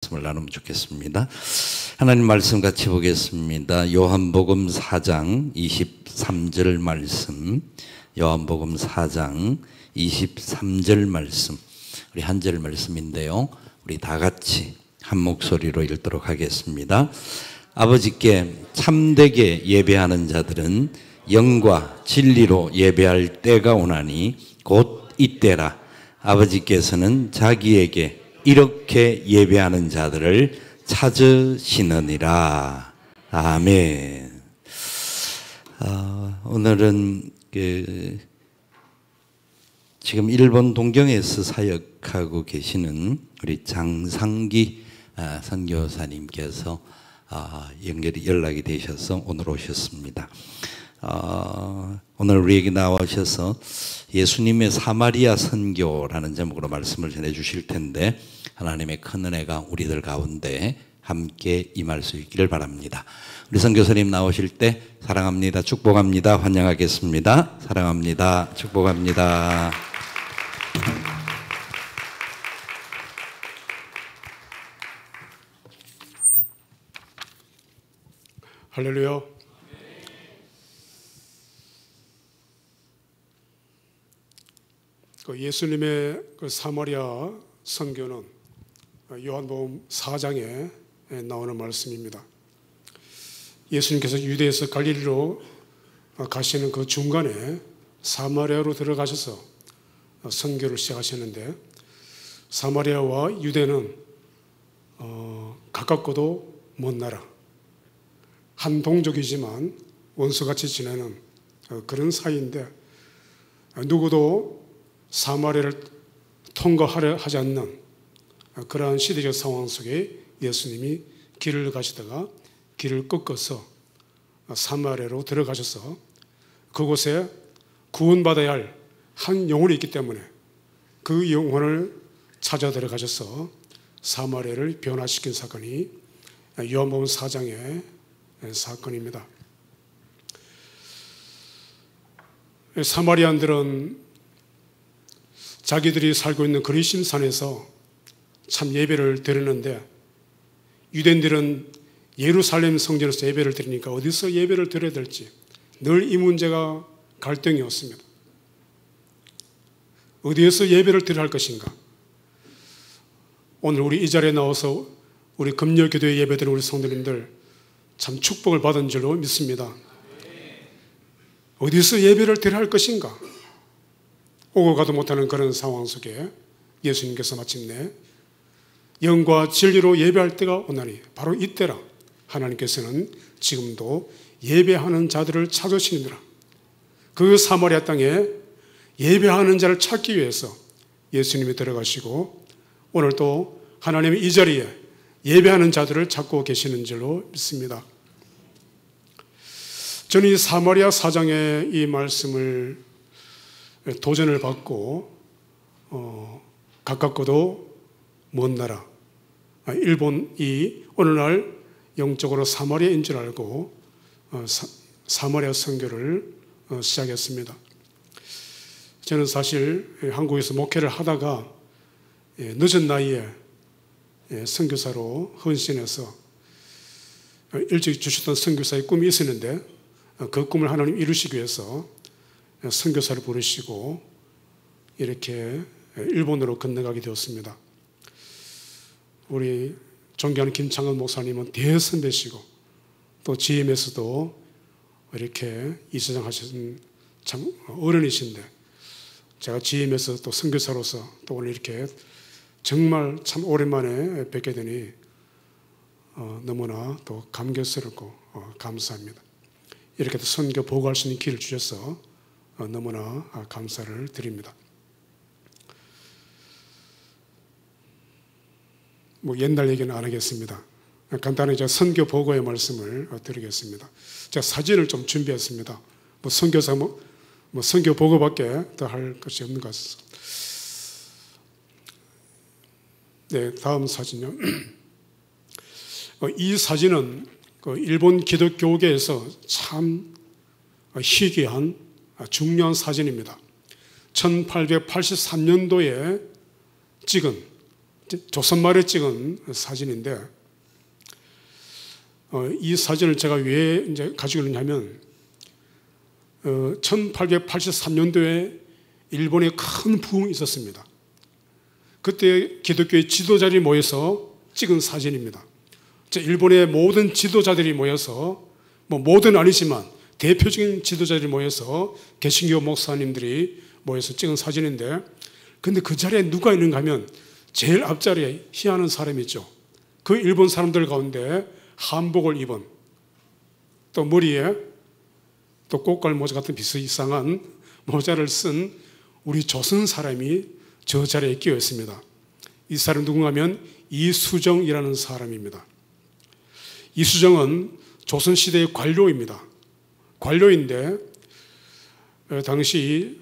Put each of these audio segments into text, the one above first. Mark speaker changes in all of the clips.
Speaker 1: 말씀을 나누면 좋겠습니다. 하나님 말씀 같이 보겠습니다. 요한복음 4장 23절 말씀, 요한복음 4장 23절 말씀, 우리 한 절 말씀인데요, 우리 다 같이 한 목소리로 읽도록 하겠습니다. 아버지께 참되게 예배하는 자들은 영과 진리로 예배할 때가 오나니 곧 이때라. 아버지께서는 자기에게 이렇게 예배하는 자들을 찾으시느니라. 아멘. 오늘은 지금 일본 동경에서 사역하고 계시는 우리 장상기 선교사님께서 연락이 되셔서 오늘 오셨습니다. 오늘 우리에게 나오셔서 예수님의 사마리아 선교라는 제목으로 말씀을 전해 주실 텐데, 하나님의 큰 은혜가 우리들 가운데 함께 임할 수 있기를 바랍니다. 우리 선교사님 나오실 때 사랑합니다, 축복합니다, 환영하겠습니다. 사랑합니다, 축복합니다.
Speaker 2: 할렐루야. 예수님의 사마리아 선교는 요한복음 4장에 나오는 말씀입니다. 예수님께서 유대에서 갈릴리로 가시는 그 중간에 사마리아로 들어가셔서 선교를 시작하셨는데, 사마리아와 유대는 가깝고도 먼 나라, 한 동족이지만 원수같이 지내는 그런 사이인데, 누구도 사마리아를 통과하려 하지 않는 그러한 시대적 상황 속에 예수님이 길을 가시다가 길을 꺾어서 사마리아로 들어가셔서 그곳에 구원받아야 할 한 영혼이 있기 때문에 그 영혼을 찾아 들어가셔서 사마리아를 변화시킨 사건이 요한복음 4장의 사건입니다. 사마리아인들은 자기들이 살고 있는 그리심산에서 참 예배를 드리는데, 유대인들은 예루살렘 성전에서 예배를 드리니까 어디서 예배를 드려야 될지 늘 이 문제가 갈등이었습니다. 어디에서 예배를 드려야 할 것인가? 오늘 우리 이 자리에 나와서 우리 금요교도에 예배드리는 우리 성도님들 참 축복을 받은 줄로 믿습니다. 어디서 예배를 드려야 할 것인가? 오고 가도 못하는 그런 상황 속에 예수님께서 마침내 영과 진리로 예배할 때가 오나니 바로 이때라. 하나님께서는 지금도 예배하는 자들을 찾으시느니라. 그 사마리아 땅에 예배하는 자를 찾기 위해서 예수님이 들어가시고, 오늘 또 하나님이 이 자리에 예배하는 자들을 찾고 계시는 줄로 믿습니다. 저는 이 사마리아 사장의 이 말씀을 도전을 받고 가깝고도 먼 나라, 일본이 오늘날 영적으로 사마리아인 줄 알고 사마리아 선교를 시작했습니다. 저는 사실 한국에서 목회를 하다가 늦은 나이에 선교사로 헌신해서 일찍 주셨던 선교사의 꿈이 있었는데, 그 꿈을 하나님 이루시기 위해서 선교사를 부르시고 이렇게 일본으로 건너가게 되었습니다. 우리 존경하는 김창원 목사님은 대선배시고 또 GM에서도 이렇게 이사장 하신 참 어른이신데, 제가 GM에서 또 선교사로서 또 오늘 이렇게 정말 참 오랜만에 뵙게 되니 너무나 또 감격스럽고 감사합니다. 이렇게 또 선교 보고할 수 있는 기회를 주셔서 너무나 감사를 드립니다. 옛날 얘기는 안 하겠습니다. 간단히 제가 선교 보고의 말씀을 드리겠습니다. 제가 사진을 좀 준비했습니다. 선교사 선교 보고밖에 더 할 것이 없는 것 같습니다. 네, 다음 사진요. 이 사진은 일본 기독교계에서 참 희귀한 중요한 사진입니다. 1883년도에 찍은 조선 말에 찍은 사진인데, 이 사진을 제가 왜 이제 가지고 있냐면, 1883년도에 일본에 큰 부흥이 있었습니다. 그때 기독교의 지도자들이 모여서 찍은 사진입니다. 일본의 모든 지도자들이 모여서, 모든 아니지만 대표적인 지도자들이 모여서 개신교 목사님들이 모여서 찍은 사진인데, 근데 그 자리에 누가 있는가 하면 제일 앞자리에 희한한 사람이 있죠. 그 일본 사람들 가운데 한복을 입은, 또 머리에 또 꽃갈 모자 같은 이상한 모자를 쓴 우리 조선 사람이 저 자리에 끼어 있습니다. 이 사람 누군가 하면 이수정이라는 사람입니다. 이수정은 조선시대의 관료입니다. 관료인데 당시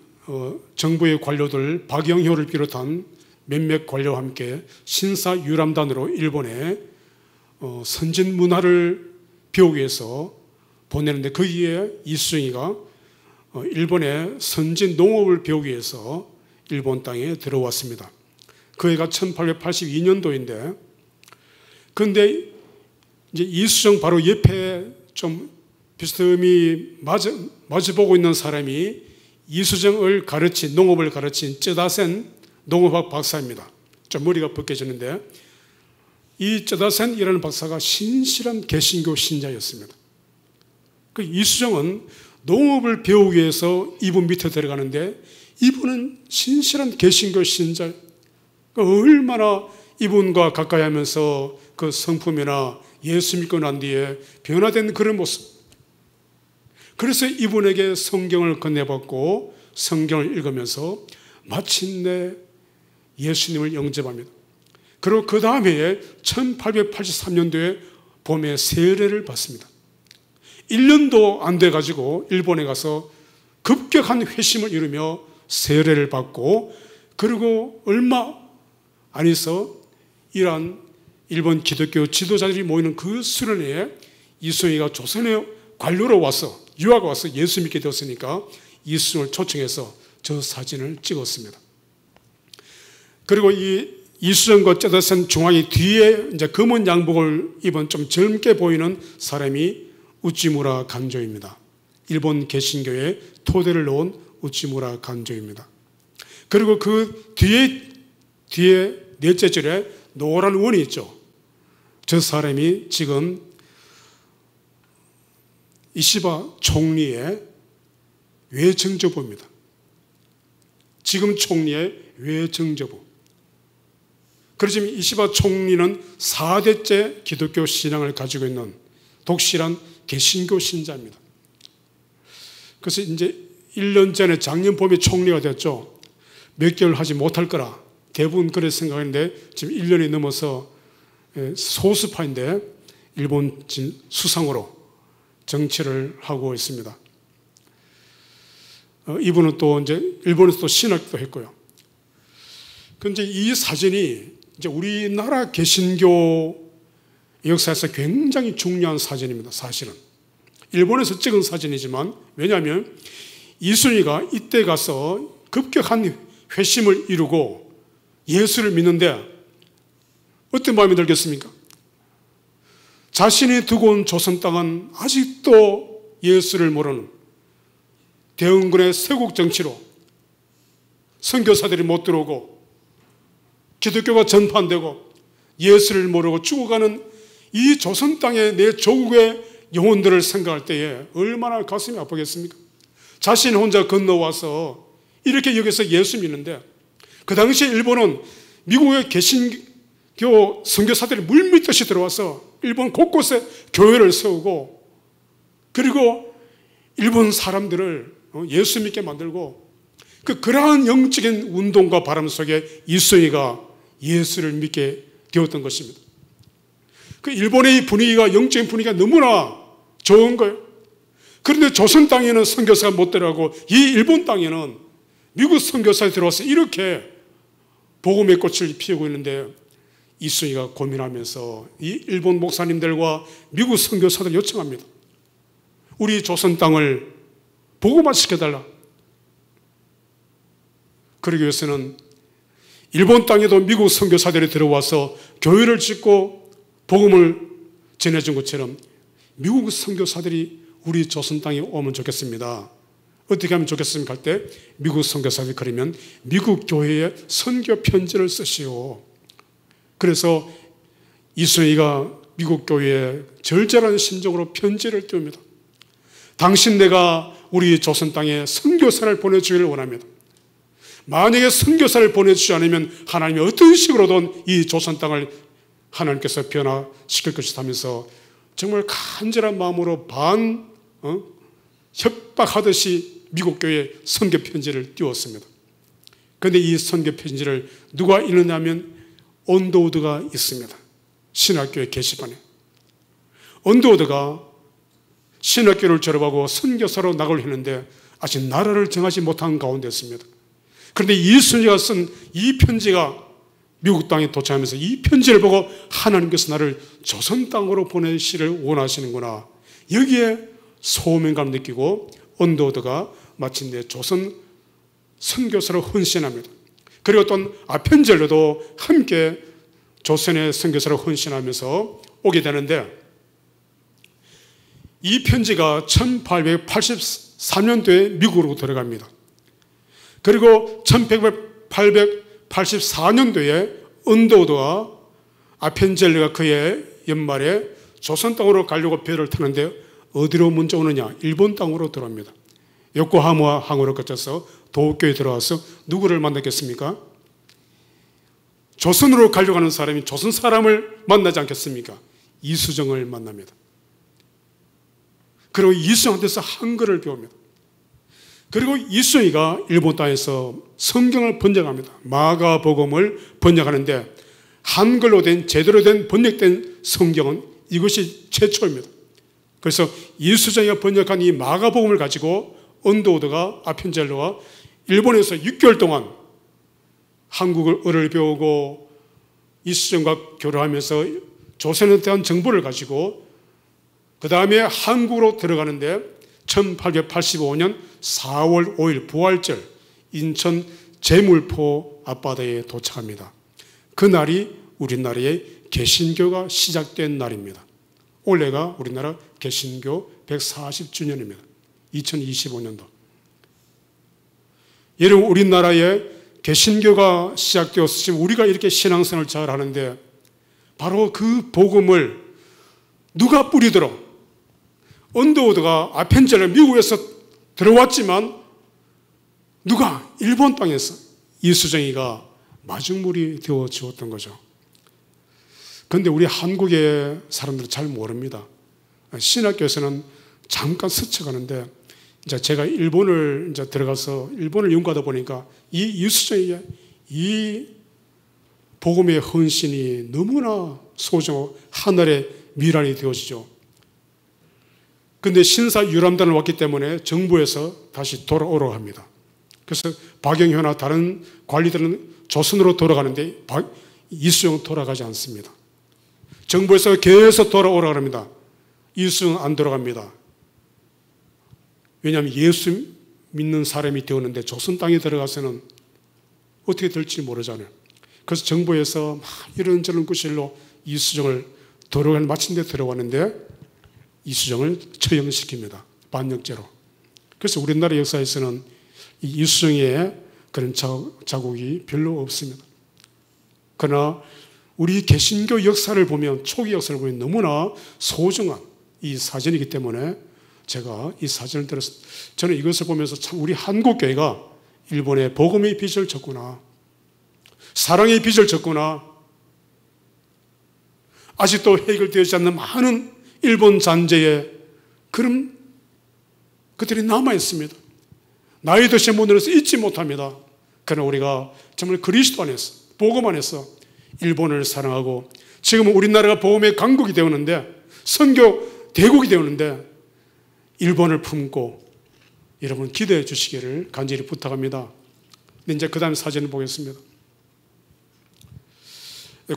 Speaker 2: 정부의 관료들 박영효를 비롯한 몇몇 관료와 함께 신사유람단으로 일본에 선진 문화를 배우기 위해서 보내는데, 거기에 이수정이가 일본의 선진 농업을 배우기 위해서 일본 땅에 들어왔습니다. 그 해가 1882년도인데, 그런데 이제 이수정 바로 옆에 좀 비스듬히 마주보고 있는 사람이 이수정을 가르친, 농업을 가르친 쩌다센 농업학 박사입니다. 좀 머리가 벗겨지는데, 이 쩌다센이라는 박사가 신실한 개신교 신자였습니다. 그 이수정은 농업을 배우기 위해서 이분 밑에 들어가는데, 이분은 신실한 개신교 신자, 얼마나 이분과 가까이 하면서 그 성품이나 예수 믿고 난 뒤에 변화된 그런 모습. 그래서 이분에게 성경을 건네받고 성경을 읽으면서 마침내 예수님을 영접합니다. 그리고 그 다음에 1883년도에 봄에 세례를 받습니다. 1년도 안 돼가지고 일본에 가서 급격한 회심을 이루며 세례를 받고, 그리고 얼마 안 있어 이러한 일본 기독교 지도자들이 모이는 그 수련회에 이수정이가 조선의 관료로 와서, 유학 와서 예수 믿게 되었으니까 이수정을 초청해서 저 사진을 찍었습니다. 그리고 이 이수정과 쩌다센 중앙이 뒤에 이제 검은 양복을 입은 좀 젊게 보이는 사람이 우찌무라 간조입니다. 일본 개신교의 토대를 놓은 우찌무라 간조입니다. 그리고 그 뒤에 넷째 줄에 노란 원이 있죠. 저 사람이 지금 이시바 총리의 외정조부입니다. 지금 총리의 외정조부. 그래서 이시바 총리는 4대째 기독교 신앙을 가지고 있는 독실한 개신교 신자입니다. 그래서 이제 1년 전에 작년 봄에 총리가 됐죠. 몇 개월 하지 못할 거라 대부분 그렇게 생각했는데, 지금 1년이 넘어서 소수파인데 일본 수상으로 정치를 하고 있습니다. 이분은 또 이제 일본에서 또 신학도 했고요. 그런데 이 사진이 이제 우리나라 개신교 역사에서 굉장히 중요한 사진입니다. 사실은 일본에서 찍은 사진이지만, 왜냐하면 이순이가 이때 가서 급격한 회심을 이루고 예수를 믿는데 어떤 마음이 들겠습니까? 자신이 두고 온 조선 땅은 아직도 예수를 모르는 대응군의 세국 정치로 선교사들이 못 들어오고 기독교가 전파되고 예수를 모르고 죽어가는 이 조선 땅에 내 조국의 영혼들을 생각할 때에 얼마나 가슴이 아프겠습니까? 자신 혼자 건너와서 이렇게 여기서 예수 믿는데, 그 당시 일본은 미국의 개신교 선교사들이 물밀듯이 들어와서 일본 곳곳에 교회를 세우고, 그리고 일본 사람들을 예수 믿게 만들고, 그러한 영적인 운동과 바람 속에 이순이가 예수를 믿게 되었던 것입니다. 그 일본의 분위기가, 영적인 분위기가 너무나 좋은 거예요. 그런데 조선 땅에는 선교사가 못 들어가고 이 일본 땅에는 미국 선교사에 들어와서 이렇게 복음의 꽃을 피우고 있는데, 이순이가 고민하면서 이 일본 목사님들과 미국 선교사들 요청합니다. 우리 조선 땅을 복음화 시켜달라. 그러기 위해서는 일본 땅에도 미국 선교사들이 들어와서 교회를 짓고 복음을 전해준 것처럼 미국 선교사들이 우리 조선 땅에 오면 좋겠습니다. 어떻게 하면 좋겠습니까? 할 때 미국 선교사들이 그러면 미국 교회에 선교 편지를 쓰시오. 그래서 이순희가 미국 교회에 절절한 심정으로 편지를 띄웁니다. 당신 내가 우리 조선 땅에 선교사를 보내주기를 원합니다. 만약에 선교사를 보내주지 않으면 하나님이 어떤 식으로든 이 조선 땅을 하나님께서 변화시킬 것이다 하면서 정말 간절한 마음으로 협박하듯이 미국 교회에 선교 편지를 띄웠습니다. 그런데 이 선교 편지를 누가 읽느냐면 언더우드가 있습니다. 신학교의 게시판에. 언더우드가 신학교를 졸업하고 선교사로 나가려 했는데 아직 나라를 정하지 못한 가운데 있습니다. 그런데 이순희가 쓴 이 편지가 미국 땅에 도착하면서 이 편지를 보고 하나님께서 나를 조선 땅으로 보내시를 원하시는구나. 여기에 소명감을 느끼고 언더우드가 마침내 조선 선교사로 헌신합니다. 그리고 또 아펜젤러도 함께 조선의 선교사로 헌신하면서 오게 되는데 이 편지가 1883년도에 미국으로 들어갑니다. 그리고 1884년도에 언더우드와 아펜젤러가 그의 연말에 조선 땅으로 가려고 배를 타는데 어디로 먼저 오느냐? 일본 땅으로 들어옵니다. 요코하마 항으로 거쳐서 도쿄에 들어와서 누구를 만났겠습니까? 조선으로 가려고 하는 사람이 조선 사람을 만나지 않겠습니까? 이수정을 만납니다. 그리고 이수정한테서 한글을 배웁니다. 그리고 이수정이가 일본 땅에서 성경을 번역합니다. 마가복음을 번역하는데 한글로 된 제대로 된 번역된 성경은 이것이 최초입니다. 그래서 이수정이가 번역한 이 마가복음을 가지고 언더우드가 아펜젤러와 일본에서 6개월 동안 한국어를 배우고 이수정과 교류하면서 조선에 대한 정보를 가지고 그 다음에 한국으로 들어가는데 1885년 4월 5일 부활절 인천 제물포 앞바다에 도착합니다. 그날이 우리나라의 개신교가 시작된 날입니다. 올해가 우리나라 개신교 140주년입니다. 2025년도. 여러분, 우리나라에 개신교가 시작되었으면 우리가 이렇게 신앙생활을 잘 하는데 바로 그 복음을 누가 뿌리도록 언더우드가 아펜젤러 미국에서 들어왔지만 누가 일본 땅에서 이수정이가 마중물이 되어 주었던 거죠. 그런데 우리 한국의 사람들은 잘 모릅니다. 신학교에서는 잠깐 스쳐가는데 이제 제가 일본을 이제 들어가서 일본을 연구하다 보니까 이 이수정에게 이 복음의 헌신이 너무나 소중하고 하늘의 미랄이 되어지죠. 그런데 신사 유람단을 왔기 때문에 정부에서 다시 돌아오라고 합니다. 그래서 박영효나 다른 관리들은 조선으로 돌아가는데 이수정은 돌아가지 않습니다. 정부에서 계속 돌아오라고 합니다. 이수정은 안 돌아갑니다. 왜냐하면 예수 믿는 사람이 되었는데 조선 땅에 들어가서는 어떻게 될지 모르잖아요. 그래서 정부에서 막 이런저런 구실로 이수정을 돌아가는 마친 데 들어왔는데 이수정을 처형시킵니다. 반역죄로. 그래서 우리나라 역사에서는 이 이수정의 그런 자국이 별로 없습니다. 그러나 우리 개신교 역사를 보면 초기 역사를 보면 너무나 소중한 이 사진이기 때문에 제가 이 사진을 들었을 때 저는 이것을 보면서 참 우리 한국교회가 일본의 복음의 빛을 졌구나. 사랑의 빛을 졌구나. 아직도 해결되지 않는 많은 일본 잔재의 그런 것들이 남아있습니다. 나이 드신 분들에서 잊지 못합니다. 그러나 우리가 정말 그리스도 안에서 복음 안에서 일본을 사랑하고 지금은 우리나라가 복음의 강국이 되었는데 선교 대국이 되었는데 일본을 품고 여러분 기도해 주시기를 간절히 부탁합니다. 이제 그 다음 사진을 보겠습니다.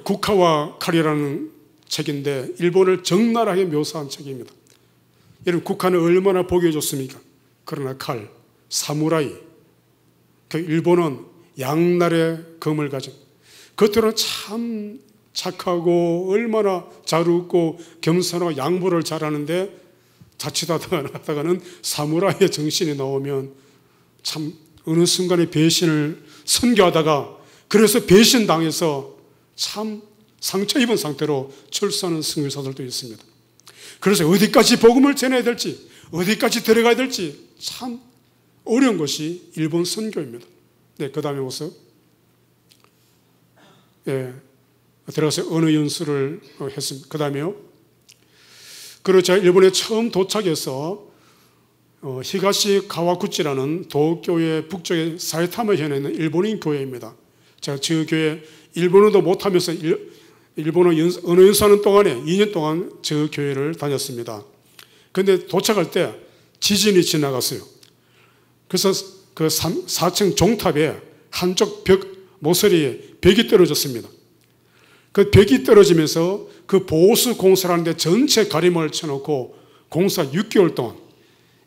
Speaker 2: 국화와 칼이라는 책인데 일본을 적나라하게 묘사한 책입니다. 여러분 국화는 얼마나 보기 좋습니까? 그러나 칼, 사무라이, 그 일본은 양날의 검을 가진, 겉으로는 참 착하고 얼마나 잘 웃고 겸손하고 양보를 잘하는데 자칫하다가는 사무라이의 정신이 나오면 참 어느 순간에 배신을 선교하다가 그래서 배신당해서 참 상처 입은 상태로 출소하는 선교사들도 있습니다. 그래서 어디까지 복음을 전해야 될지, 어디까지 들어가야 될지 참 어려운 것이 일본 선교입니다. 네, 그 다음에 모습. 예, 들어가서 언어 연수를 했습니다. 그 다음에요. 그리고 제가 일본에 처음 도착해서 히가시 가와구치라는 도쿄의 북쪽의 사이타마 현에 있는 일본인 교회입니다. 제가 저 교회 일본어도 못하면서 일본어 언어 연수하는 동안에 2년 동안 저 교회를 다녔습니다. 그런데 도착할 때 지진이 지나갔어요. 그래서 그 4층 종탑에 한쪽 벽 모서리에 벽이 떨어졌습니다. 그 벽이 떨어지면서 그 보수 공사를 하는데 전체 가림을 쳐놓고 공사 6개월 동안,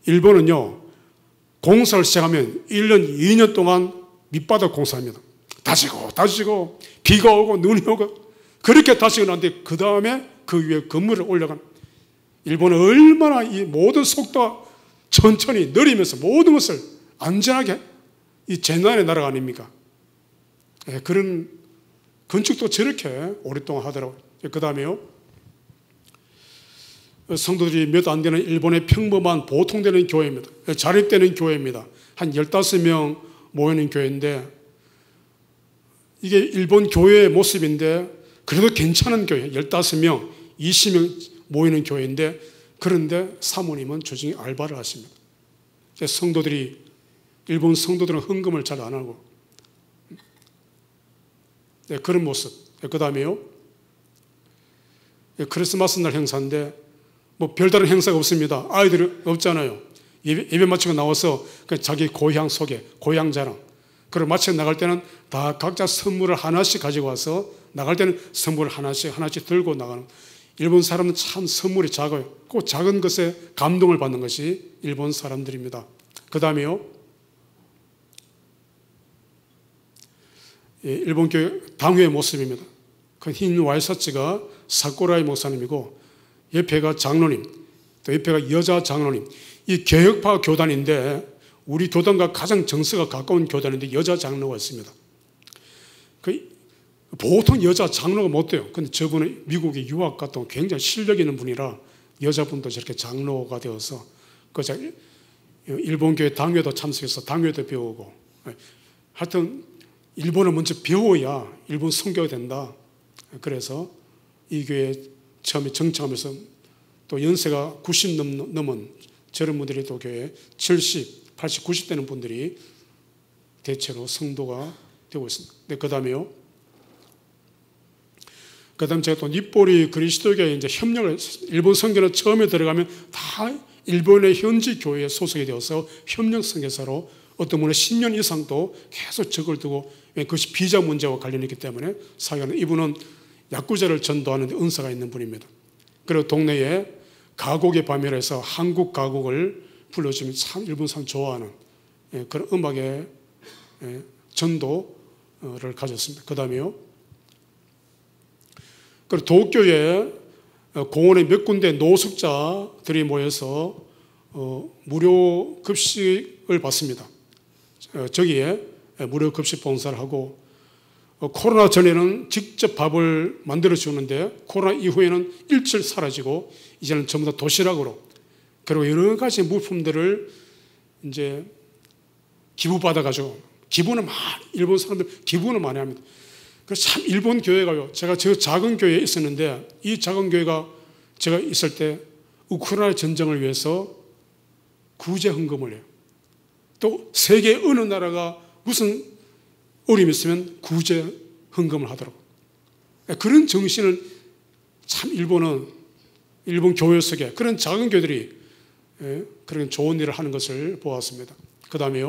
Speaker 2: 일본은요 공사를 시작하면 1년, 2년 동안 밑바닥 공사합니다. 다지고 비가 오고 눈이 오고 그렇게 다시고 나는데 그 다음에 그 위에 건물을 올려간, 일본은 얼마나 이 모든 속도가 천천히 느리면서 모든 것을 안전하게, 이 재난의 나라가 아닙니까? 예, 그런 건축도 저렇게 오랫동안 하더라고요. 그 다음에요, 성도들이 몇 안 되는 일본의 평범한 보통되는 교회입니다. 자립되는 교회입니다. 한 15명 모이는 교회인데, 이게 일본 교회의 모습인데 그래도 괜찮은 교회, 15명, 20명 모이는 교회인데, 그런데 사모님은 조직이 알바를 하십니다. 성도들이, 일본 성도들은 헌금을 잘 안 하고, 네, 그런 모습. 그 다음에요, 크리스마스 날 행사인데 뭐 별다른 행사가 없습니다. 아이들이 없잖아요. 예배 마치고 나와서 자기 고향 소개, 고향 자랑. 그리고 마치고 나갈 때는 다 각자 선물을 하나씩 가지고 와서, 나갈 때는 선물을 하나씩 들고 나가는. 일본 사람은 참 선물이 작아요. 꼭 작은 것에 감동을 받는 것이 일본 사람들입니다. 그 다음에요, 일본 교회 당회의 모습입니다. 그 흰 와이셔츠가 사쿠라이 목사님이고, 옆에가 장로님, 또 옆에가 여자 장로님. 이 개혁파 교단인데 우리 교단과 가장 정서가 가까운 교단인데 여자 장로가 있습니다. 보통 여자 장로가 못 돼요. 근데 저분은 미국에 유학 갔다 온 굉장히 실력 있는 분이라 여자분도 저렇게 장로가 되어서, 일본 교회 당회도 참석해서 당회도 배우고, 하여튼 일본을 먼저 배워야 일본 선교가 된다. 그래서 이 교회에 처음에 정착하면서 또 연세가 90 넘은 저런 분들이 또 교회에 70, 80, 90 되는 분들이 대체로 성도가 되고 있습니다. 네, 그 다음에요. 그 다음에 제가 또 닛보리 그리스도교에 이제 협력을, 일본 선교는 처음에 들어가면 다 일본의 현지 교회에 소속이 되어서 협력 선교사로 어떤 분은 10년 이상도 계속 적을 두고, 그것이 비자 문제와 관련이 있기 때문에 사역하는, 이분은 약구자를 전도하는 은사가 있는 분입니다. 그리고 동네에 가곡의 밤이라 해서 한국 가곡을 불러주면 참 일본 사람 좋아하는 그런 음악의 전도를 가졌습니다. 그 다음에요, 그리고 도쿄에 공원에 몇 군데 노숙자들이 모여서 무료 급식을 받습니다. 저기에 무료 급식 봉사를 하고, 코로나 전에는 직접 밥을 만들어 주는데 코로나 이후에는 일절 사라지고 이제는 전부 다 도시락으로, 그리고 여러 가지 물품들을 이제 기부받아가지고, 기부는 많이, 일본 사람들 기부는 많이 합니다. 그래서 참 일본 교회가요, 제가 저 작은 교회에 있었는데, 이 작은 교회가 제가 있을 때 우크라이나 전쟁을 위해서 구제 헌금을 해요. 또 세계 어느 나라가 무슨 어려움이 있으면 구제 헌금을 하더라고요. 그런 정신을 참 일본 교회 속에 그런 작은 교회들이 그런 좋은 일을 하는 것을 보았습니다. 그 다음에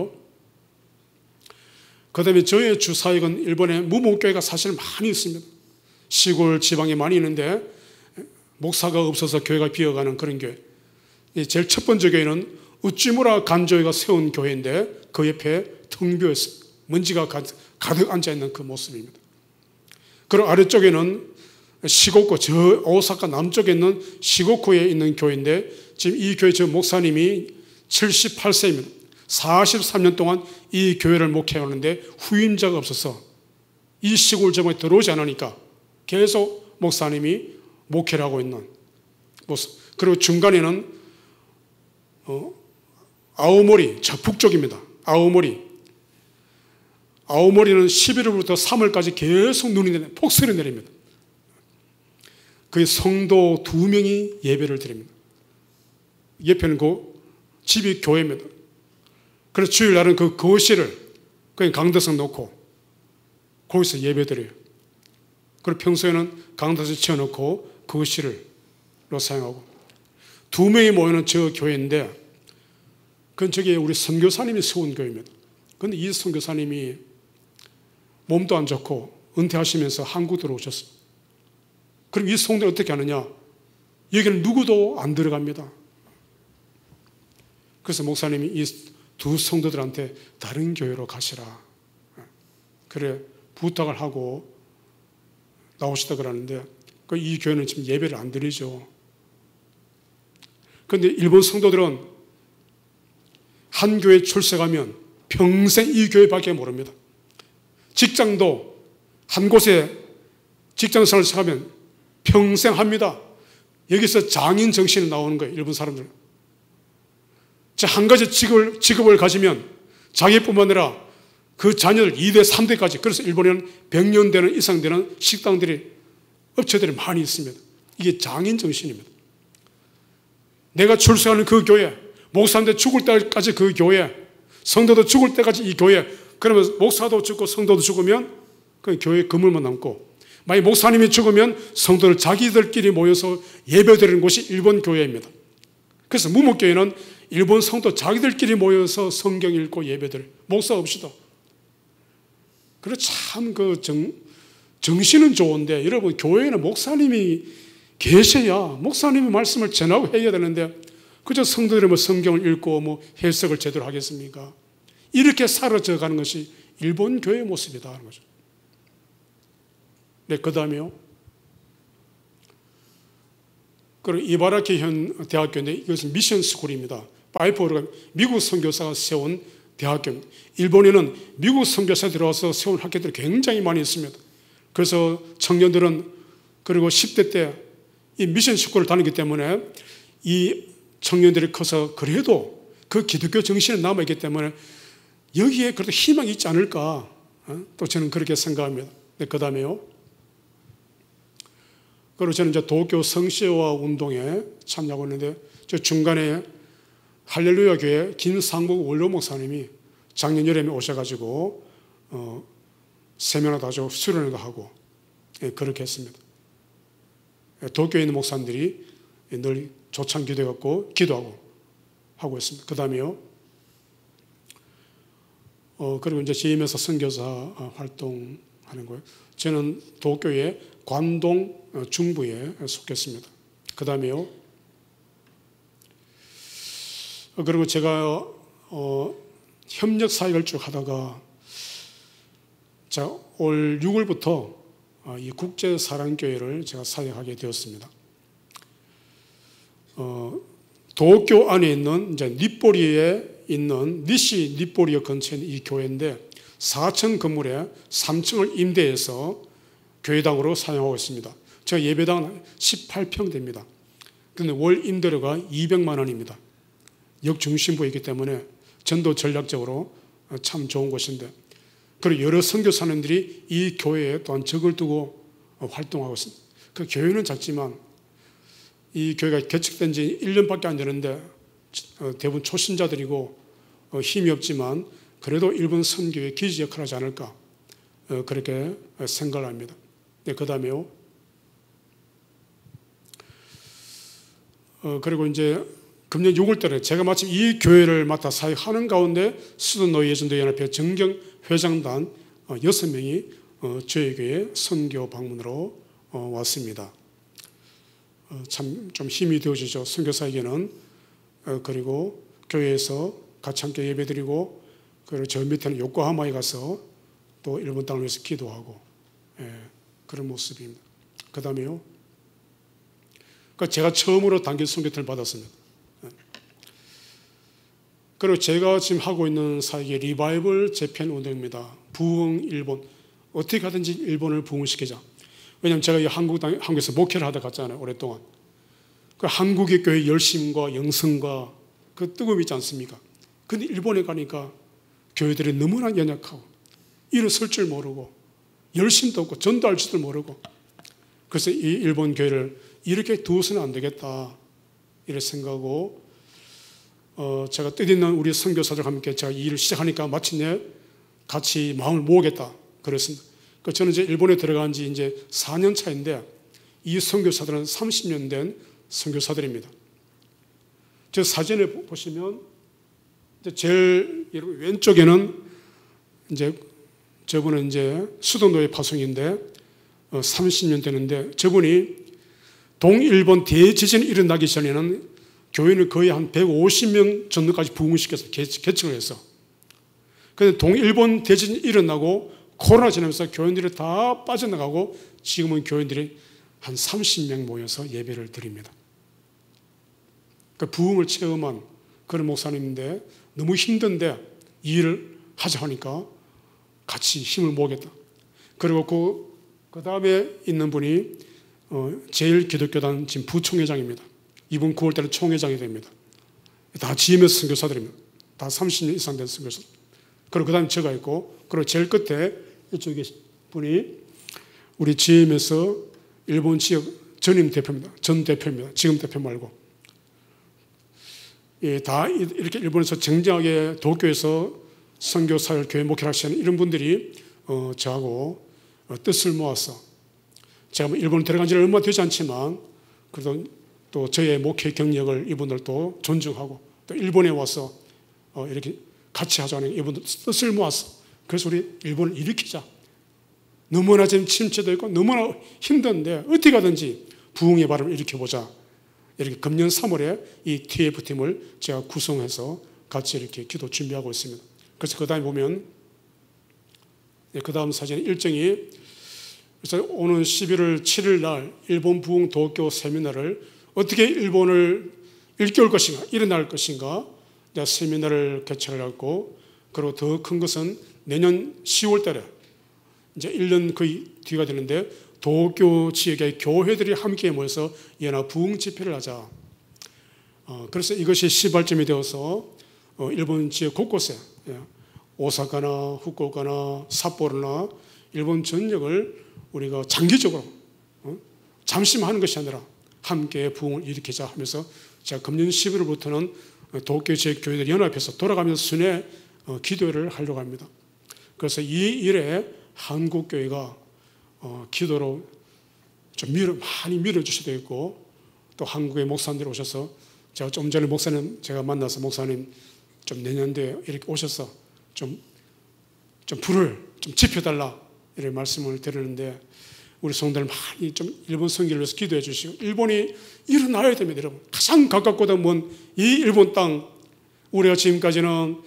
Speaker 2: 저의 주사역은 일본에 무목교회가 사실 많이 있습니다. 시골 지방에 많이 있는데 목사가 없어서 교회가 비어가는 그런 교회. 제일 첫 번째 교회는 우찌무라 간조이가 세운 교회인데 그 옆에 텅 비어있습니다. 먼지가 가득 앉아있는 그 모습입니다. 그리고 아래쪽에는 시고쿠, 저 오사카 남쪽에 있는 시고쿠에 있는 교회인데 지금 이 교회 저 목사님이 78세입니다. 43년 동안 이 교회를 목회하는데 후임자가 없어서 이 시골 지역에 들어오지 않으니까 계속 목사님이 목회를 하고 있는 모습. 그리고 중간에는 아오모리, 저 북쪽입니다. 아오모리는 11월부터 3월까지 계속 눈이 내립니다. 폭설이 내립니다. 그 성도 2명이 예배를 드립니다. 옆에는 그 집이 교회입니다. 그래서 주일날은 그 거실을 그냥 강대석 놓고 거기서 예배 드려요. 그리고 평소에는 강대석 치워놓고 거실로 사용하고 2명이 모이는 저 교회인데 그건 저기 우리 선교사님이 세운 교회입니다. 그런데 이 선교사님이 몸도 안 좋고 은퇴하시면서 한국 들어오셨어요. 그럼 이 성도는 어떻게 하느냐? 여기는 누구도 안 들어갑니다. 그래서 목사님이 이 두 성도들한테 다른 교회로 가시라. 그래 부탁을 하고 나오시다 그러는데 이 교회는 지금 예배를 안 드리죠. 그런데 일본 성도들은 한 교회 출석하면 평생 이 교회밖에 모릅니다. 직장도 한 곳에 직장생활을 시작하면 평생 합니다. 여기서 장인 정신이 나오는 거예요. 일본 사람들은. 한 가지 직업을 가지면 자기뿐만 아니라 그 자녀들 2대, 3대까지. 그래서 일본에는 100년 되는 이상 되는 식당들이, 업체들이 많이 있습니다. 이게 장인 정신입니다. 내가 출석하는 그 교회, 목사인데 죽을 때까지 그 교회, 성도도 죽을 때까지 이 교회. 그러면 목사도 죽고 성도도 죽으면 그 교회 그물만 남고, 만약 목사님이 죽으면 성도들 자기들끼리 모여서 예배드리는 곳이 일본 교회입니다. 그래서 무목교회는 일본 성도 자기들끼리 모여서 성경 읽고 예배드려요. 목사 없이도. 그래 참 그 정신은 좋은데 여러분 교회에는 목사님이 계셔야 목사님의 말씀을 전하고 해야 되는데 그저 성도들이 뭐 성경을 읽고 뭐 해석을 제대로 하겠습니까? 이렇게 사라져 가는 것이 일본 교회의 모습이다 하는 거죠. 네, 그 다음에요. 그리고 이바라키 현 대학교인데 이것은 미션 스쿨입니다. 파이프오르가 미국 선교사가 세운 대학교입니다. 일본에는 미국 선교사 들어와서 세운 학교들이 굉장히 많이 있습니다. 그래서 청년들은 그리고 10대 때 이 미션 스쿨을 다니기 때문에 이 청년들이 커서 그래도 그 기독교 정신이 남아있기 때문에 여기에 그래도 희망이 있지 않을까. 또 저는 그렇게 생각합니다. 네, 그 다음에요. 그리고 저는 이제 도쿄 성시와 운동에 참여하고 있는데 저 중간에 할렐루야 교회 김상복 원로 목사님이 작년 여름에 오셔가지고 세미나도 하고 수련회도 하고 그렇게 했습니다. 도쿄에 있는 목사님들이 늘 조찬 기도해갖고 기도하고 하고 있습니다. 그 다음에요. 그리고 이제 JM에서 선교사 활동하는 거예요. 저는 도쿄의 관동 중부에 속했습니다. 그 다음에요. 그리고 제가 협력 사역을 쭉 하다가 올 6월부터 이 국제사랑교회를 제가 사역하게 되었습니다. 도쿄 안에 있는 이제 닛보리에 있는 니시 닛보리역 근처에 있는 이 교회인데 4층 건물에 3층을 임대해서 교회당으로 사용하고 있습니다. 저 예배당은 18평 됩니다. 그런데 월 임대료가 200만 원입니다. 역 중심부에 있기 때문에 전도 전략적으로 참 좋은 곳인데 그리고 여러 선교사님들이 이 교회에 또한 적을 두고 활동하고 있습니다. 그 교회는 작지만 이 교회가 개척된 지 1년밖에 안 되는데 대부분 초신자들이고 힘이 없지만 그래도 일본 선교의 기지 역할을 하지 않을까 그렇게 생각을 합니다. 네, 그 다음에요. 그리고 이제 금년 6월달에 제가 마침 이 교회를 맡아 사역하는 가운데 수도노예전도연합회 정경 회장단 6명이 저희 교회 선교 방문으로 왔습니다. 참 좀 힘이 되어지죠. 선교사에게는. 그리고 교회에서 같이 함께 예배드리고 그리고 저 밑에는 요코하마에 가서 또 일본 땅을 위해서 기도하고, 그런 모습입니다. 그 다음에요. 그러니까 제가 처음으로 단기 선교팀을 받았습니다. 그리고 제가 지금 하고 있는 사역이 리바이벌 재팬 운동입니다. 부흥 일본. 어떻게 하든지 일본을 부흥시키자. 왜냐하면 제가 이 한국에서 목회를 하다 갔잖아요. 오랫동안. 그 한국의 교회 열심과 영성과 그 뜨거움이 있지 않습니까? 근데 일본에 가니까 교회들이 너무나 연약하고 일어설 줄 모르고 열심도 없고 전도할 줄도 모르고, 그래서 이 일본 교회를 이렇게 두어서는 안 되겠다 이렇게 생각하고, 제가 뜻있는 우리 선교사들과 함께 제가 이 일을 시작하니까 마침내 같이 마음을 모으겠다 그랬습니다. 저는 이제 일본에 들어간 지 이제 4년 차인데 이 선교사들은 30년 된 선교사들입니다. 저 사진에 보시면 제일 왼쪽에는 이제 저분은 이제 수도노예 파송인데 30년 되는데, 저분이 동일본 대지진이 일어나기 전에는 교회는 거의 한 150명 정도까지 부흥시켜서 개척을 했어. 그런데 동일본 대지진이 일어나고 코로나 지나면서 교인들이 다 빠져나가고 지금은 교인들이 한 30명 모여서 예배를 드립니다. 그 부흥을 체험한 그런 목사님인데 너무 힘든데 이 일을 하자 하니까 같이 힘을 모으겠다. 그리고 그 다음에 있는 분이 제일기독교단 지금 부총회장입니다. 이번 9월 달에 총회장이 됩니다. 다 GMS 선교사들입니다. 다 30년 이상 된 선교사들. 그리고 그 다음에 제가 있고, 그리고 제일 끝에 이쪽에 분이 우리 GMS 일본 지역 전임 대표입니다. 전 대표입니다. 지금 대표 말고. 다 이렇게 일본에서 정정하게 도쿄에서 선교사역 교회 목회를 하시는 이런 분들이 저하고 뜻을 모아서, 제가 뭐 일본 들어간 지는 얼마 되지 않지만 그래도 또 저의 목회 경력을 이분들도 존중하고 또 일본에 와서 이렇게 같이 하자는 이분들 뜻을 모아서, 그래서 우리 일본을 일으키자. 너무나 지금 침체도 있고 너무나 힘든데 어떻게 하든지 부흥의 바람을 일으켜보자. 이렇게 금년 3월에 이 TF팀을 제가 구성해서 같이 이렇게 기도 준비하고 있습니다. 그래서 그 다음에 보면, 그 다음 사진 일정이, 그래서 오는 11월 7일 날 일본 부흥 도쿄 세미나를 어떻게 일본을 일깨울 것인가, 일어날 것인가, 세미나를 개최를 하고, 그리고 더 큰 것은 내년 10월 달에 이제 1년 거의 뒤가 되는데 도쿄 지역의 교회들이 함께 모여서 연합 부흥 집회를 하자. 그래서 이것이 시발점이 되어서 일본 지역 곳곳에 오사카나 후쿠오카나 삿포로나 일본 전역을 우리가 장기적으로 잠시만 하는 것이 아니라 함께 부흥을 일으키자 하면서 제가 금년 11월부터는 도쿄 지역 교회들 연합해서 돌아가면서 순회 기도를 하려고 합니다. 그래서 이 일에 한국교회가 기도로 좀 많이 밀어주셔야 되겠고, 또 한국의 목사님들이 오셔서, 제가 좀 전에 목사님 제가 만나서 목사님 좀 내년도에 이렇게 오셔서 좀 불을 좀 지펴달라 이런 말씀을 드리는데, 우리 성도들 많이 좀 일본 선교를 위해서 기도해 주시고, 일본이 일어나야 됩니다. 여러분, 가장 가깝고도 먼 이 일본 땅, 우리가 지금까지는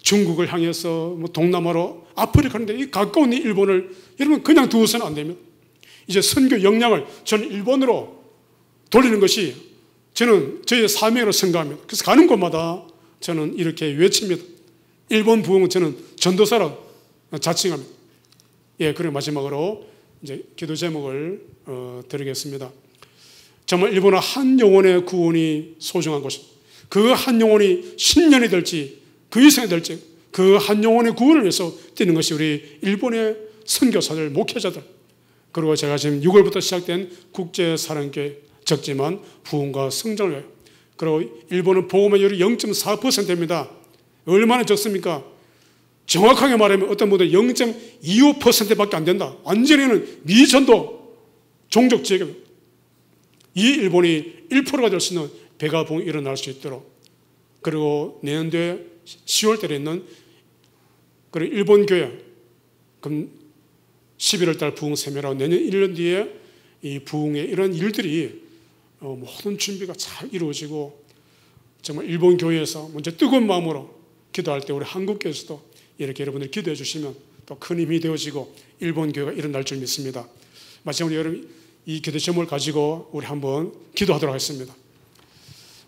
Speaker 2: 중국을 향해서 뭐 동남아로 아프리카인데 이 가까운 이 일본을 여러분 그냥 두어서는 안 됩니다. 이제 선교 역량을 저는 일본으로 돌리는 것이 저는 저의 사명으로 생각합니다. 그래서 가는 곳마다 저는 이렇게 외칩니다. 일본 부흥은 저는 전도사라 자칭합니다. 그리고 마지막으로 이제 기도 제목을 드리겠습니다. 정말 일본은 한 영혼의 구원이 소중한 것입니다. 그 한 영혼이 10년이 될지 그 이상이 될지 그 한 영혼의 구원을 위해서 뛰는 것이 우리 일본의 선교사들, 목회자들, 그리고 제가 지금 6월부터 시작된 국제사랑교회, 적지만 부흥과 성장을 위하여. 그리고 일본은 복음화율이 0.4%입니다. 얼마나 적습니까? 정확하게 말하면 어떤 분들 0.25%밖에 안 된다. 완전히는 미전도 종족 지역입니다. 이 일본이 1%가 될 수 있는 배가 부흥이 일어날 수 있도록, 그리고 내년도에 10월 달에 있는 그리고 일본 교회 그럼 11월 달 부흥 세미나로 내년 1년 뒤에 이 부흥의 이런 일들이 모든 준비가 잘 이루어지고, 정말 일본 교회에서 먼저 뜨거운 마음으로 기도할 때 우리 한국 교회에서도 이렇게 여러분들 기도해 주시면 또 큰 힘이 되어지고 일본 교회가 일어날 줄 믿습니다. 마지막으로 여러분 이 기도 제목을 가지고 우리 한번 기도하도록 하겠습니다.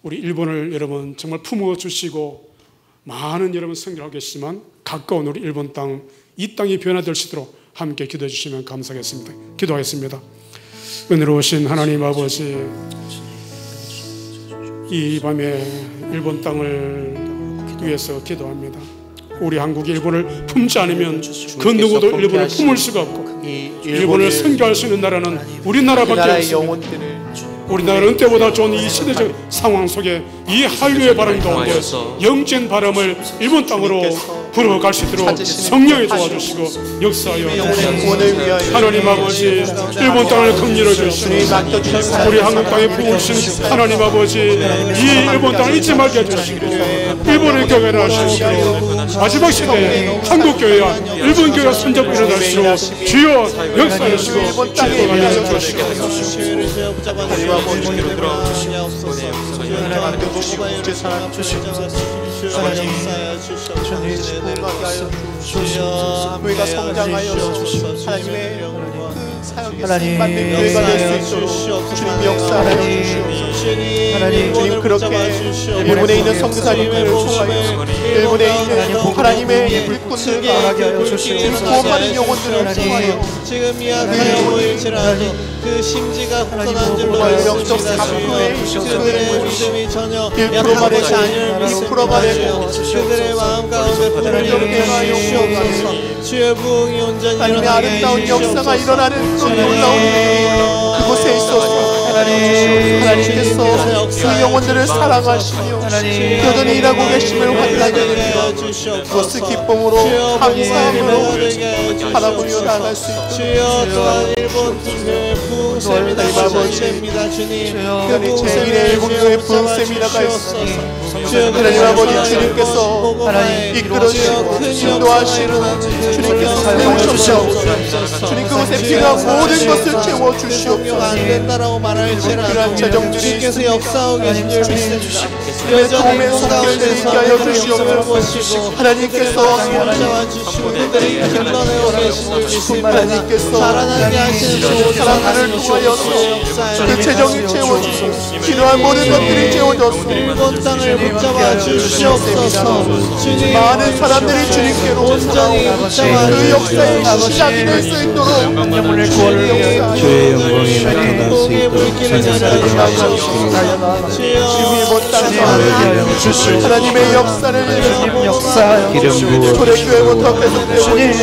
Speaker 2: 우리 일본을 여러분 정말 품어 주시고 많은 여러분 선교하고 계시지만 가까운 우리 일본 땅, 이 땅이 변화될 수 있도록 함께 기도해 주시면 감사하겠습니다. 기도하겠습니다. 은혜로우신 하나님 아버지, 이 밤에 일본 땅을 위해서 기도합니다. 우리 한국이 일본을 품지 않으면 그 누구도 일본을 품을 수가 없고 일본을 선교할 수 있는 나라는 우리나라밖에 없습니다. 우리나라는 때보다 좋은 이 시대적 상황 속에 이 한류의 바람 가운데 영적인 바람을 일본 땅으로 불어갈 수 있도록 성령이 도와주시고 역사하여 주시옵소서. 하나님 아버지, 일본 땅을 긍휼히 주시고 우리 한국 땅에 부으신 하나님 아버지, 이 일본 땅을 잊지 말게 해주시고 일본의 교회를 하시고 마지막 시대에 한국 교회와 일본 교회가 손잡고 일어날수록 주여 역사하시고 축복하여 주시옵소서.
Speaker 3: 교회가 성장하여 하나님의 사역에 받는 교회가 될 수 있도록 주님 역사하여 주시옵소서. 주님 그렇게 일본에 있는 선교사님을 통하여 일본에 있는 하나님의 일꾼들과 구원받은 영혼들을 통하여
Speaker 4: 지금 이야기하여 보일지라도 그 심지가 공손한 줄
Speaker 3: 영적
Speaker 4: 그들의 믿음이 전혀
Speaker 3: 1%가 되지 않을 1%가 되고
Speaker 4: 그들의 마음 가운데 불을 일으켜 주시옵소서. 주의 부흥이 온전히
Speaker 3: 하나님의 아름다운 역사가 일어나는 그런 놀라운 일이 그곳에 있어서 하나님께서 그 영혼들을 사랑하시며 여전히 일하고 계심을 확인하게 그것을 기쁨으로 감사함으로 바라보며 나아갈 수 있도록
Speaker 4: 주여 또한 일본 교회의 부흥세미나 시작됩니다. 주님 그
Speaker 3: 제1의 일본 교회 부흥세미나가 있습니다. 하나님 아버지 주님께서 이끌어주시고 인도하시는 주님께서 세우셔서 주님 그곳에 필요한 모든 것을 채워주시옵소서.
Speaker 4: 안된다라고 말할지라도 주님께서 역사하고 계신 줄 믿습니다.
Speaker 3: 여전히 성결되게 하여 주시옵소서. 하나님께서
Speaker 4: 잡아주시고 그들이 견뎌내고 계신 줄 믿습니다.
Speaker 3: 하나님께서
Speaker 4: 살아나게 하시는 좋은
Speaker 3: 사람들을 통하여서 그 재정이 채워주시고 필요한 모든 것들이 채워졌소.
Speaker 4: 일본 땅을 붙잡아 주시옵소서. 주님
Speaker 3: 많은 사람들이 주님께로
Speaker 4: 온전히 붙잡아
Speaker 3: 그 역사의 시작이 될 수 있도록 영혼을 구원을
Speaker 1: 주의 영광이 나타날 수 있도록
Speaker 3: 일본 땅에서 하나님의 역사를
Speaker 1: 기름 부어
Speaker 3: 초대교회부터 계속되고 있는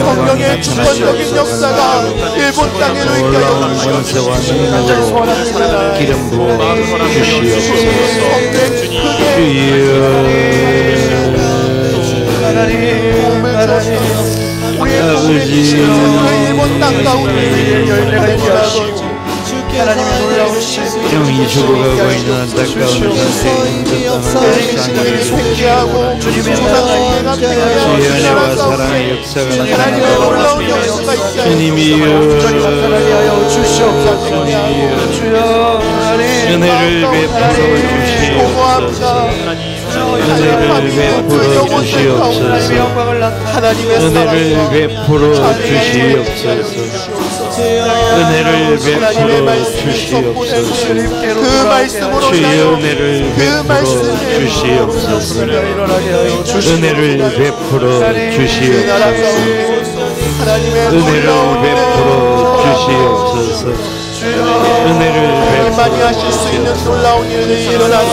Speaker 3: 성령의 주권적인 역사가 일본 땅에로 이끌려
Speaker 1: 권세와 능력으로 기름 부어 주시옵소서.
Speaker 3: 주여 일본 땅 가운데 열매가
Speaker 4: 하나님의 놀라우신
Speaker 1: 영이 죽어가고 있는 안타까운
Speaker 3: 세상을 회개하고 주님의 조상에게가
Speaker 1: 주의 은혜와 사랑의 역사가
Speaker 3: 하나님의 놀라운 역사가 있게
Speaker 1: 주님이여
Speaker 3: 주시옵소서.
Speaker 1: 은혜를 베풀어 주시옵소서. 은혜를 베풀어 주시옵소서. 은혜를 베풀어 주시옵소서. 은혜를 베풀어 주시옵소서.
Speaker 3: 그 말씀으로
Speaker 1: 주의 은혜를 베풀어 주시옵소서. 은혜를 베풀어 주시옵소서. 은혜를 베풀어 주시옵소서. 은혜를
Speaker 3: 많이 하실 수 있는 놀라운 일이 일어나서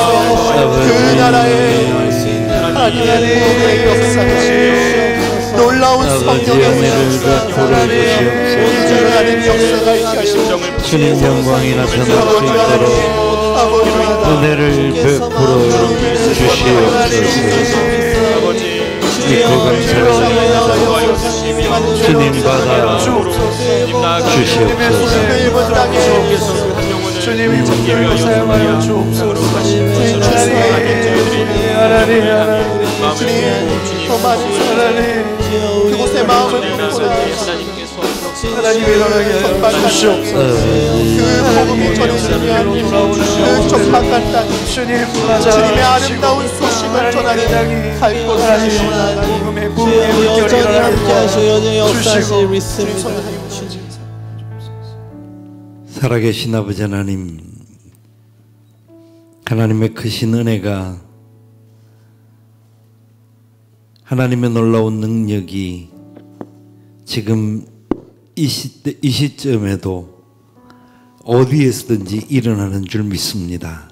Speaker 3: 그 나라에 하나님의 부흥의 역사가 놀라운 성령의 일어나는 역사가 있게 하시옵소서.
Speaker 1: 주님 영광이 나타날 수 있도록 은혜를 베풀어 주시옵소서. 믿고 감사합니다. 주님 받아 주시옵소서.
Speaker 3: 주님이 정결로 사용하여 주옵소서. 주님 더 많은 사랑을 그곳에 마음을 품고 주시옵소서. 그 복음이 전해지는 하나님, 그 촉박한 땅, 주님의 아름다운 소식을 전하는 갈 곳을 주시옵소서.
Speaker 4: 여전히 함께하시고 여전히 역사하실 믿습니다.
Speaker 1: 살아계신 아버지 하나님, 하나님의 크신 은혜가, 하나님의 놀라운 능력이 지금 이 시점에도 어디에서든지 일어나는 줄 믿습니다.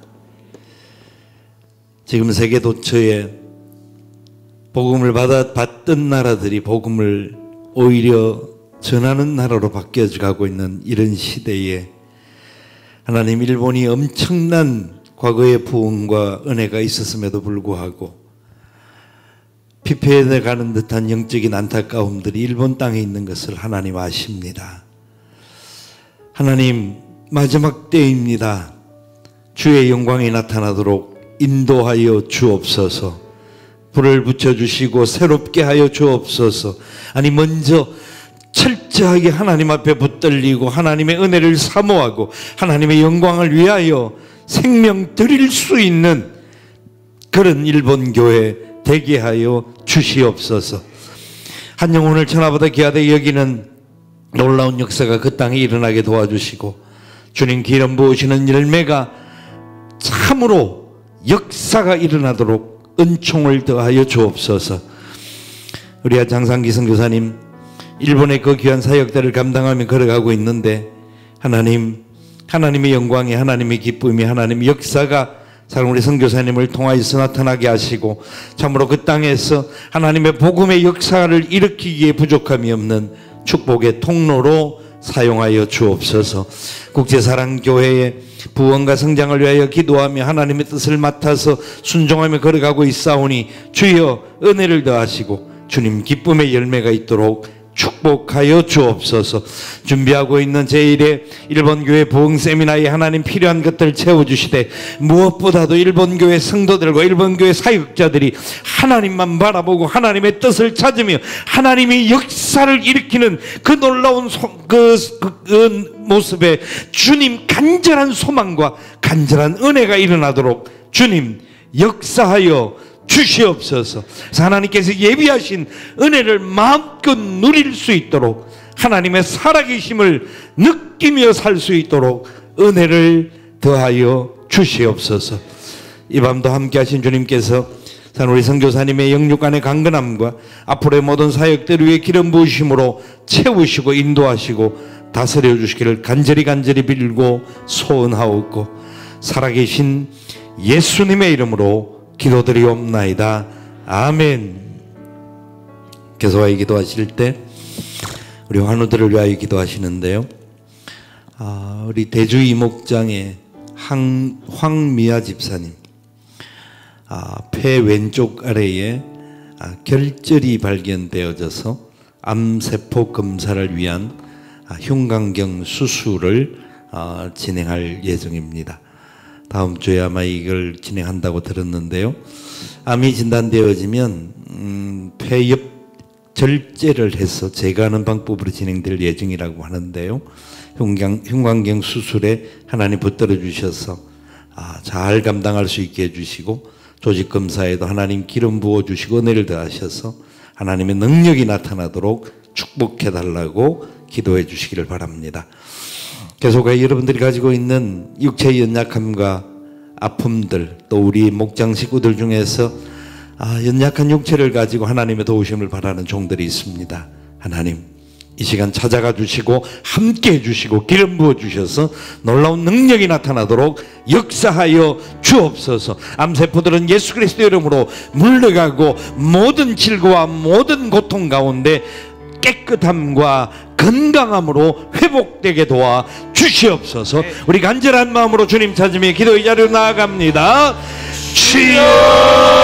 Speaker 1: 지금 세계 도처에 복음을 받던 나라들이 복음을 오히려 전하는 나라로 바뀌어가고 있는 이런 시대에 하나님, 일본이 엄청난 과거의 부흥과 은혜가 있었음에도 불구하고 피폐해 가는 듯한 영적인 안타까움들이 일본 땅에 있는 것을 하나님 아십니다. 하나님, 마지막 때입니다. 주의 영광이 나타나도록 인도하여 주옵소서. 불을 붙여주시고 새롭게 하여 주옵소서. 아니, 먼저 철저하게 하나님 앞에 붙들리고 하나님의 은혜를 사모하고 하나님의 영광을 위하여 생명 드릴 수 있는 그런 일본 교회 되게 하여 주시옵소서. 한 영혼을 천하보다 귀하게 여기는 놀라운 역사가 그 땅에 일어나게 도와주시고 주님 기름 부으시는 열매가 참으로 역사가 일어나도록 은총을 더하여 주옵소서. 우리 장상기 선교사님, 일본의 그 귀한 사역들을 감당하며 걸어가고 있는데 하나님, 하나님의 영광이, 하나님의 기쁨이, 하나님의 역사가 사랑 우리 선교사님을 통하여서 나타나게 하시고 참으로 그 땅에서 하나님의 복음의 역사를 일으키기에 부족함이 없는 축복의 통로로 사용하여 주옵소서. 국제사랑교회의 부흥과 성장을 위하여 기도하며 하나님의 뜻을 맡아서 순종하며 걸어가고 있사오니 주여 은혜를 더하시고 주님 기쁨의 열매가 있도록 축복하여 주옵소서. 준비하고 있는 제1회 일본교회 부흥세미나에 하나님 필요한 것들을 채워주시되 무엇보다도 일본교회 성도들과 일본교회 사역자들이 하나님만 바라보고 하나님의 뜻을 찾으며 하나님의 역사를 일으키는 그 놀라운 그 모습에 주님 간절한 소망과 간절한 은혜가 일어나도록 주님 역사하여 주시옵소서. 하나님께서 예비하신 은혜를 마음껏 누릴 수 있도록 하나님의 살아계심을 느끼며 살 수 있도록 은혜를 더하여 주시옵소서. 이 밤도 함께 하신 주님께서 우리 선교사님의 영육간의 강건함과 앞으로의 모든 사역들 위해 기름 부으심으로 채우시고 인도하시고 다스려 주시기를 간절히 빌고 소원하옵고 살아계신 예수님의 이름으로 기도드리옵나이다. 아멘. 개소와의 기도하실 때 우리 환우들을 위하여 기도하시는데요. 우리 대주 이목장의 황미아 집사님, 폐 왼쪽 아래에 결절이 발견되어져서 암세포 검사를 위한 흉곽경 수술을 진행할 예정입니다. 다음 주에 아마 이걸 진행한다고 들었는데요. 암이 진단되어지면 폐엽 절제를 해서 제거하는 방법으로 진행될 예정이라고 하는데요. 흉곽경 수술에 하나님 붙들어 주셔서 잘 감당할 수 있게 해주시고 조직검사에도 하나님 기름 부어주시고 은혜를 더하셔서 하나님의 능력이 나타나도록 축복해달라고 기도해 주시기를 바랍니다. 계속해 여러분들이 가지고 있는 육체의 연약함과 아픔들, 또 우리 목장 식구들 중에서 연약한 육체를 가지고 하나님의 도우심을 바라는 종들이 있습니다. 하나님, 이 시간 찾아가 주시고 함께 해주시고 기름 부어 주셔서 놀라운 능력이 나타나도록 역사하여 주옵소서. 암세포들은 예수 그리스도 이름으로 물러가고 모든 질고와 모든 고통 가운데 깨끗함과 건강함으로 회복되게 도와 주시옵소서. 우리 간절한 마음으로 주님 찾으며 기도의 자리로 나아갑니다. 주여